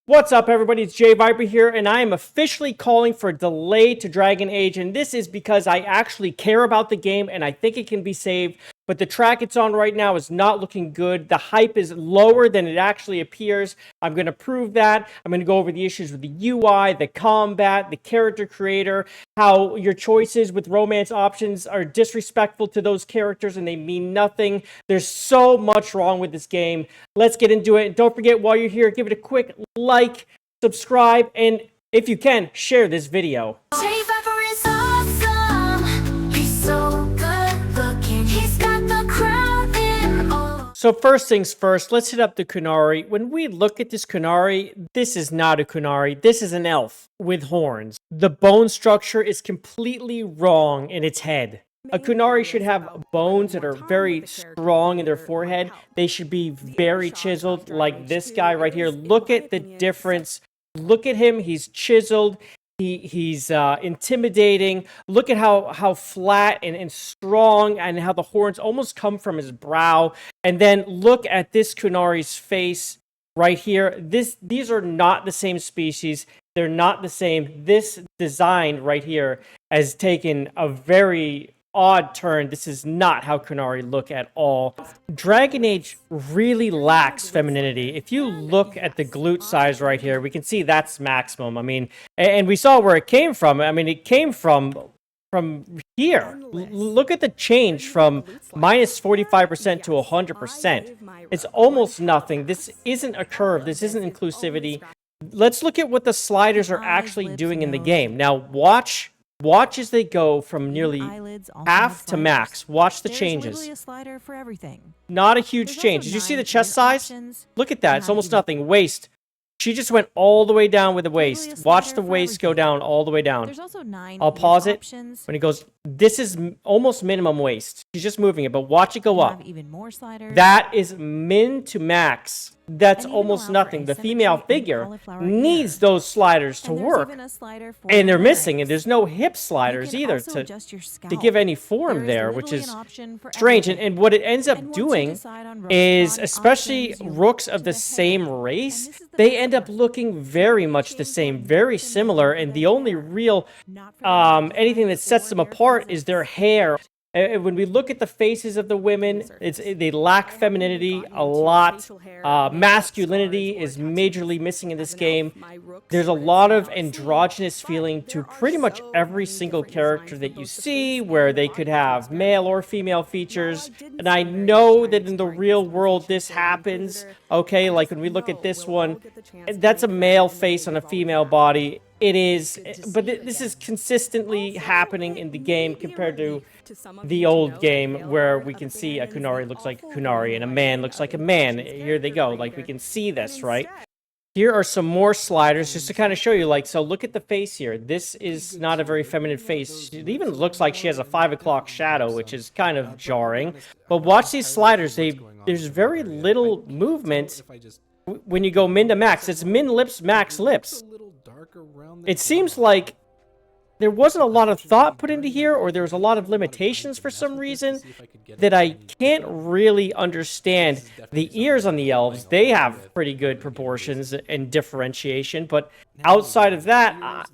What's up, everybody? It's JayViper here, and I am officially calling for a delay to Dragon Age, and this is because I actually care about the game, and I think it can be saved, but the track it's on right now is not looking good. The hype is lower than it actually appears. I'm going to prove that. I'm going to go over the issues with the UI, the combat, the character creator, how your choices with romance options are disrespectful to those characters and they mean nothing. There's so much wrong with this game. Let's get into it. And don't forget, while you're here, give it a quick like, subscribe, and if you can, share this video. JayViper is awesome. He's so good looking. He's got the crowd in awe. So first things first, let's hit up the Qunari. When we look at this Qunari, this is not a Qunari. This is an elf with horns. The bone structure is completely wrong in its head. A Qunari should have bones that are very strong in their forehead. They should be very chiseled, like this guy right here. Look at the difference. Look at him. He's chiseled. He's intimidating. Look at how flat and strong, and how the horns almost come from his brow. And then look at this Qunari's face right here. These are not the same species. They're not the same. This design right here has taken a very odd turn. This is not how Qunari look at all. Dragon Age really lacks femininity. If you look at the glute size right here, we can see that's maximum. I mean, and we saw where it came from. I mean, it came from here. Look at the change from minus 45% to 100%. It's almost nothing. This isn't a curve. This isn't inclusivity. Let's look at what the sliders are actually doing in the game. Now, watch as they go from nearly half to max. Watch the changes. Not a huge change. Did you see the chest size? Look at that. It's almost nothing. Waist. She just went all the way down with the waist. Watch the waist go down all the way down. I'll pause it. When it goes, this is almost minimum waist. She's just moving it, but watch it go up. That is min to max. That's almost nothing. The female figure needs those sliders to work. And they're missing, and there's no hip sliders either to give any form there, which is strange. And what it ends up doing is, especially rooks of the same race, they end up looking very much the same, very similar, and the only real anything that sets them apart is their hair. When we look at the faces of the women, they lack femininity a lot. Masculinity is majorly missing in this game. There's a lot of androgynous feeling to pretty much every single character that you see, where they could have male or female features. And I know that in the real world this happens, okay? Like when we look at this one, that's a male face on a female body. It is, but this is consistently happening in the game compared to the old game, where we can see a Qunari looks like a Qunari and a man looks like a man. Here they go. Like, we can see this, right? Here are some more sliders just to kind of show you, like, so look at the face here. This is not a very feminine face. It even looks like she has a 5 o'clock shadow, which is kind of jarring. But watch these sliders. There's very little movement when you go min to max. It's min lips, max lips. It seems like there wasn't a lot of thought put into here, or there was a lot of limitations for some reason that I can't really understand. The ears on the elves, they have pretty good proportions and differentiation, but outside of that,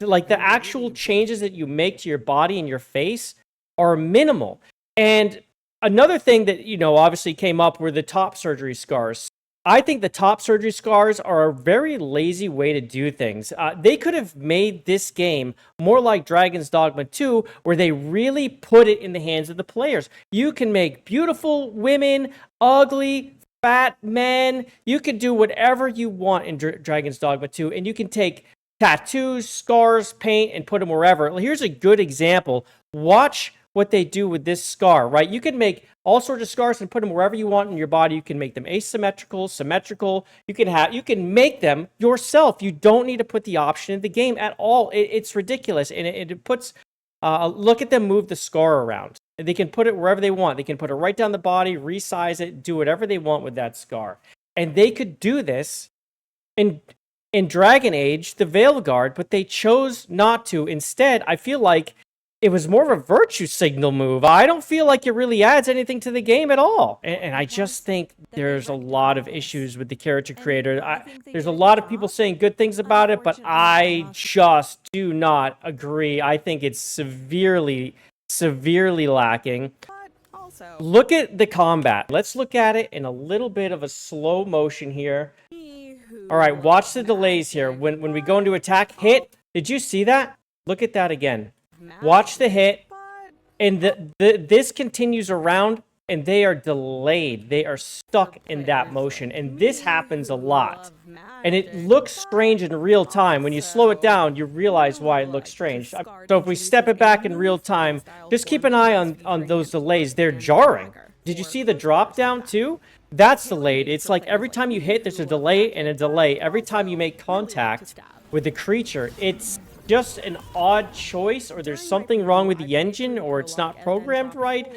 like, the actual changes that you make to your body and your face are minimal. And another thing that, obviously came up were the top surgery scars. I think the top surgery scars are a very lazy way to do things. They could have made this game more like Dragon's Dogma 2, where they really put it in the hands of the players. You can make beautiful women, ugly, fat men. You can do whatever you want in Dragon's Dogma 2, and you can take tattoos, scars, paint, and put them wherever. Here's a good example. Watch what they do with this scar, right? You can make all sorts of scars and put them wherever you want in your body. You can make them asymmetrical, symmetrical. You can make them yourself. You don't need to put the option in the game at all. It's ridiculous, and it puts. Look at them move the scar around. They can put it wherever they want. They can put it right down the body, resize it, do whatever they want with that scar, and they could do this in Dragon Age, the Veilguard, but they chose not to. Instead, I feel like it was more of a virtue signal move. I don't feel like it really adds anything to the game at all. And I just think there's a lot of issues with the character creator. There's a lot of people saying good things about it, but I just do not agree. I think it's severely lacking. Look at the combat. Let's look at it in a little bit of a slow motion here. All right, watch the delays here. When we go into attack, hit. Did you see that? Look at that again. Watch the hit, and this continues around, and they are delayed. They are stuck in that motion, and this happens a lot. And it looks strange in real time. When you slow it down, you realize why it looks strange. So if we step it back in real time, just keep an eye on those delays. They're jarring. Did you see the drop down too? That's delayed. It's like every time you hit, there's a delay and a delay. Every time you make contact with the creature, it's just an odd choice, or there's something wrong with the engine, or it's not programmed right.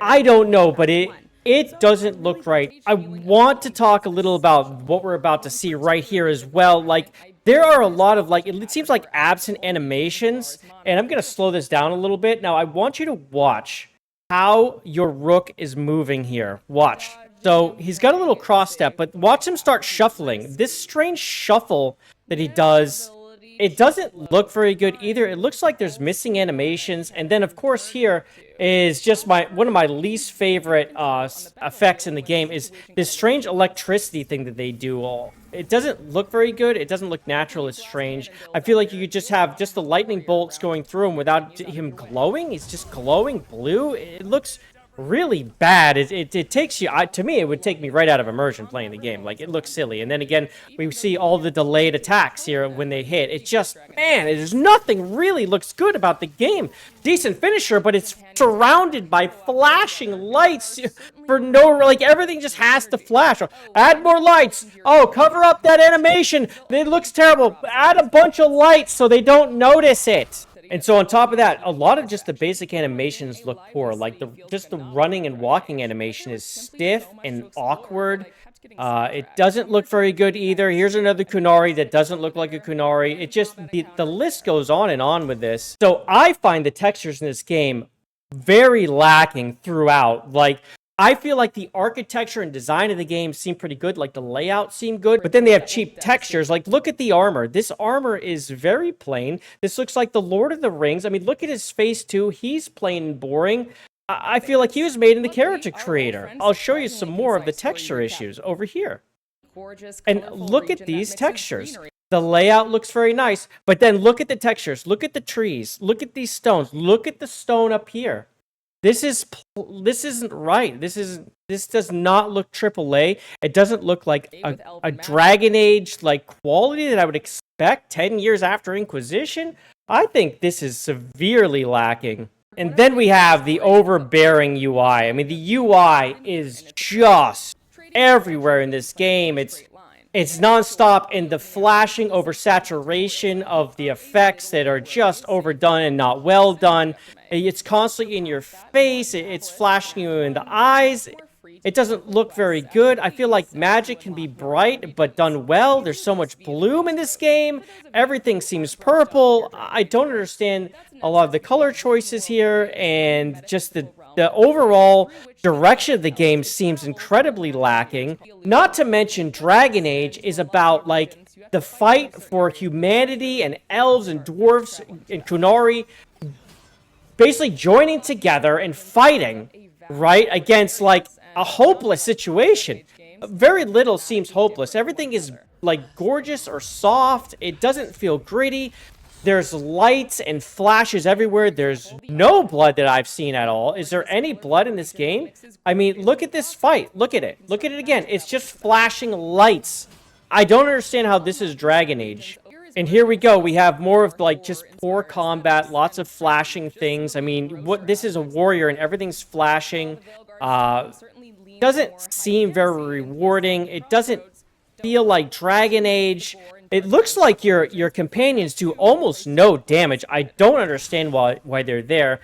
I don't know, but it doesn't look right. I want to talk a little about what we're about to see right here as well. Like, there are a lot of, like, it seems like absent animations, and I'm going to slow this down a little bit. Now, I want you to watch how your rook is moving here. Watch. So, he's got a little cross step, but watch him start shuffling. This strange shuffle that he does, it doesn't look very good either. It looks like there's missing animations. And then, of course, here is just one of my least favorite effects in the game is this strange electricity thing that they do. It doesn't look very good. It doesn't look natural. It's strange. I feel like you could just have just the lightning bolts going through him without him glowing. He's just glowing blue. It looks really bad. It takes you, to me, it would take me right out of immersion playing the game. Like, it looks silly. And then again, we see all the delayed attacks here when they hit. It just, man, there's nothing really looks good about the game. Decent finisher, but it's surrounded by flashing lights for no, like, everything just has to flash. Add more lights. Oh, cover up that animation. It looks terrible. Add a bunch of lights so they don't notice it. And so on top of that, a lot of just the basic animations look poor. Like, just the running and walking animation is stiff and awkward. It doesn't look very good either. Here's another Qunari that doesn't look like a Qunari. It just, the list goes on with this. So I find the textures in this game very lacking throughout. Like, I feel like the architecture and design of the game seem pretty good. Like, the layout seemed good, but then they have cheap textures. Like, look at the armor. This armor is very plain. This looks like the Lord of the Rings. I mean, look at his face, too. He's plain and boring. I feel like he was made in the character creator. I'll show you some more of the texture issues over here. And look at these textures. The layout looks very nice, but then look at the textures. Look at the trees. Look at these stones. Look at the stone up here. This isn't right. This does not look AAA. It doesn't look like a Dragon Age like quality that I would expect 10 years after Inquisition. I think this is severely lacking. And then we have the overbearing UI. I mean, the UI is just everywhere in this game. It's nonstop in the flashing oversaturation of the effects that are just overdone and not well done. It's constantly in your face. It's flashing you in the eyes. It doesn't look very good. I feel like magic can be bright, but done well. There's so much bloom in this game. Everything seems purple. I don't understand a lot of the color choices here, and just the overall direction of the game seems incredibly lacking. Not to mention, Dragon Age is about, like, the fight for humanity and elves and dwarves and Qunari basically joining together and fighting, right, against, like, a hopeless situation. Very little seems hopeless. Everything is, like, gorgeous or soft. It doesn't feel gritty. There's lights and flashes everywhere. There's no blood that I've seen at all. Is there any blood in this game? I mean, look at this fight. Look at it. Look at it again. It's just flashing lights. I don't understand how this is Dragon Age. And here we go. We have more of, like, just poor combat, lots of flashing things. I mean, this is a warrior and everything's flashing. Doesn't seem very rewarding. It doesn't feel like Dragon Age. It looks like your companions do almost no damage. I don't understand why they're there.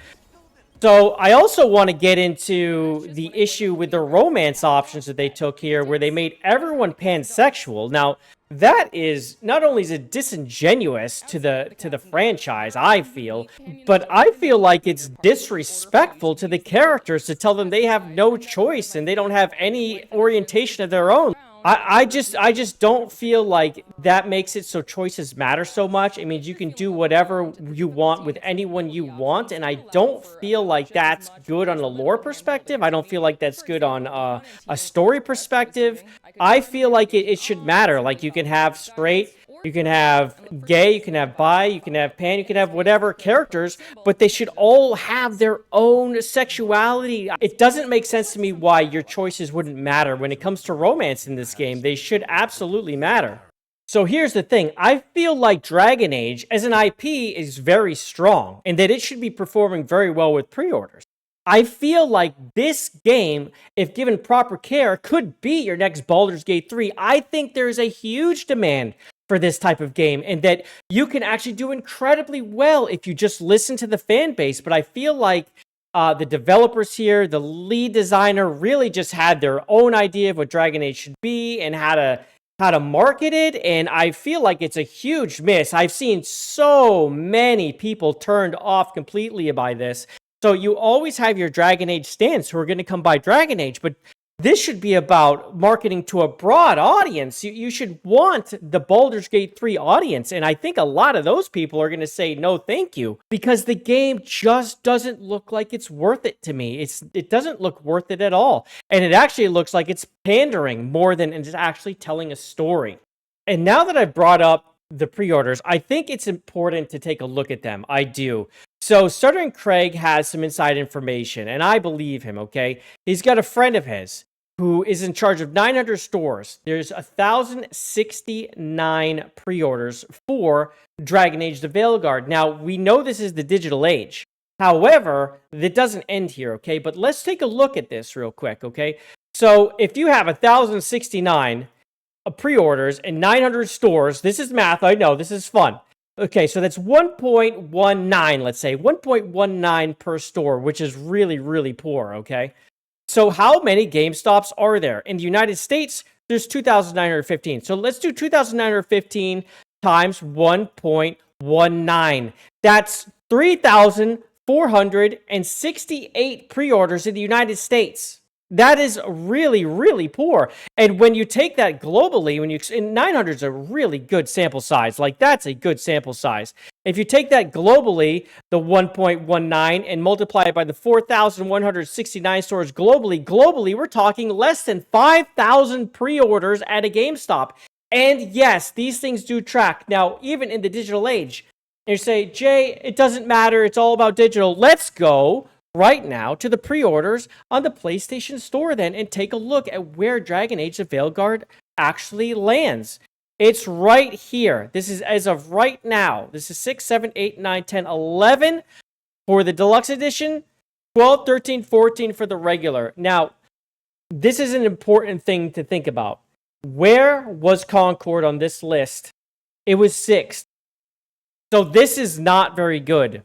So I also want to get into the issue with the romance options that they took here, where they made everyone pansexual. Now, that is not only is it disingenuous to the franchise, I feel, but I feel like it's disrespectful to the characters to tell them they have no choice and they don't have any orientation of their own. I just don't feel like that makes it so choices matter so much. It means you can do whatever you want with anyone you want, and I don't feel like that's good on a lore perspective. I don't feel like that's good on a story perspective. I feel like it should matter. Like, you can have straight, you can have gay, you can have bi, you can have pan, you can have whatever characters, but they should all have their own sexuality. It doesn't make sense to me why your choices wouldn't matter when it comes to romance in this game. They should absolutely matter. So here's the thing. I feel like Dragon Age as an IP is very strong and that it should be performing very well with pre-orders. I feel like this game, if given proper care, could be your next Baldur's Gate 3. I think there's a huge demand for this type of game, and that you can actually do incredibly well if you just listen to the fan base. But I feel like the developers here, the lead designer, really just had their own idea of what Dragon Age should be and how to market it, and I feel like it's a huge miss. I've seen so many people turned off completely by this. So you always have your Dragon Age stans who are going to come buy Dragon Age, but this should be about marketing to a broad audience. You should want the Baldur's Gate 3 audience, and I think a lot of those people are going to say no thank you, because the game just doesn't look like it's worth it to me. It doesn't look worth it at all, and it actually looks like it's pandering more than it's actually telling a story. And now that I've brought up the pre-orders, I think it's important to take a look at them. I do. So Stuttering Craig has some inside information, and I believe him, okay? He's got a friend of his who is in charge of 900 stores. There's 1,069 pre-orders for Dragon Age the Veilguard. Now, we know this is the digital age. However, it doesn't end here, okay? But let's take a look at this real quick, okay? So if you have 1,069 pre-orders and 900 stores, this is math, I know, this is fun. Okay, so that's 1.19, let's say, 1.19 per store, which is really, really poor, okay? So how many GameStops are there? In the United States, there's 2,915. So let's do 2,915 times 1.19. That's 3,468 pre-orders in the United States. That is really, really poor. And when you take that globally, and 900 is a really good sample size. Like, that's a good sample size. If you take that globally, the 1.19, and multiply it by the 4,169 stores globally, we're talking less than 5,000 pre-orders at a GameStop. And yes, these things do track. Now, even in the digital age, you say, Jay, it doesn't matter. It's all about digital. Let's go right now to the pre-orders on the PlayStation Store then and take a look at where Dragon Age the Veilguard actually lands. It's right here. This is as of right now. This is 6, 7, 8, 9, 10, 11 for the deluxe edition, 12, 13, 14 for the regular. Now, this is an important thing to think about. Where was Concord on this list? It was 6th. So this is not very good.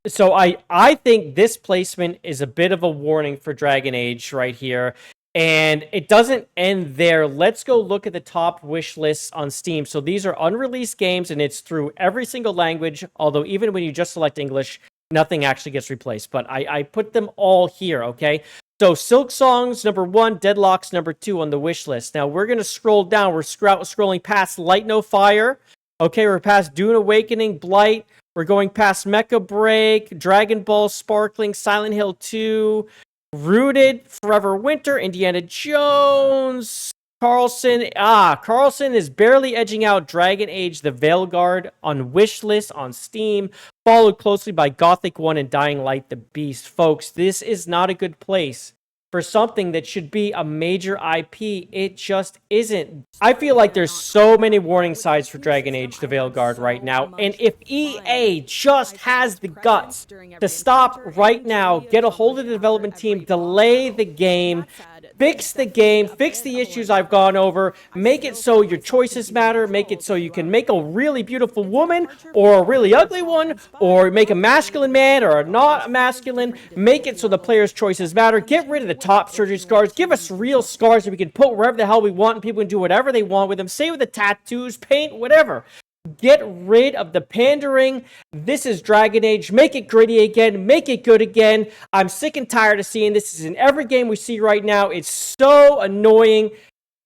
So I think this placement is a bit of a warning for Dragon Age right here. And it doesn't end there. Let's go look at the top wish lists on Steam. So these are unreleased games, and it's through every single language. Although even when you just select English, nothing actually gets replaced. But I put them all here, okay? So Silk Songs, number 1. Deadlocks, number 2 on the wish list. Now we're going to scroll down. We're scrolling past Light No Fire. Okay, we're past Dune Awakening, Blight. We're going past Mecha Break, Dragon Ball Sparkling, Silent Hill 2, Rooted, Forever Winter, Indiana Jones, Carlson. Carlson is barely edging out Dragon Age the Veilguard on wishlist on Steam, followed closely by Gothic 1 and Dying Light the Beast. Folks, this is not a good place for something that should be a major IP. It just isn't. I feel like there's so many warning signs for Dragon Age the Veilguard right now, and if EA just has the guts to stop right now, get a hold of the development team, delay the game, Fix the game, fix the issues I've gone over, make it so your choices matter, make it so you can make a really beautiful woman or a really ugly one, or make a masculine man or a not masculine, make it so the player's choices matter, get rid of the top surgery scars, give us real scars that we can put wherever the hell we want and people can do whatever they want with them, say with the tattoos, paint, whatever. Get rid of the pandering. This is Dragon Age. Make it gritty again. Make it good again. I'm sick and tired of seeing this. This is in every game we see right now. It's so annoying.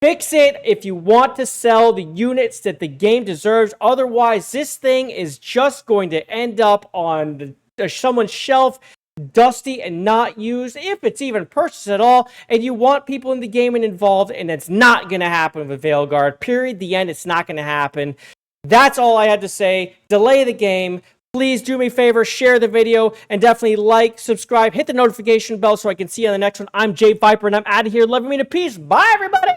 Fix it if you want to sell the units that the game deserves. Otherwise, this thing is just going to end up on someone's shelf, dusty and not used, if it's even purchased at all, and you want people in the game and involved, and it's not going to happen with Veilguard. Period. The end. It's not going to happen. That's all I had to say. Delay the game. Please do me a favor, share the video, and definitely like, subscribe, hit the notification bell so I can see you on the next one. I'm JayViper, and I'm out of here. Love you to peace. Bye, everybody.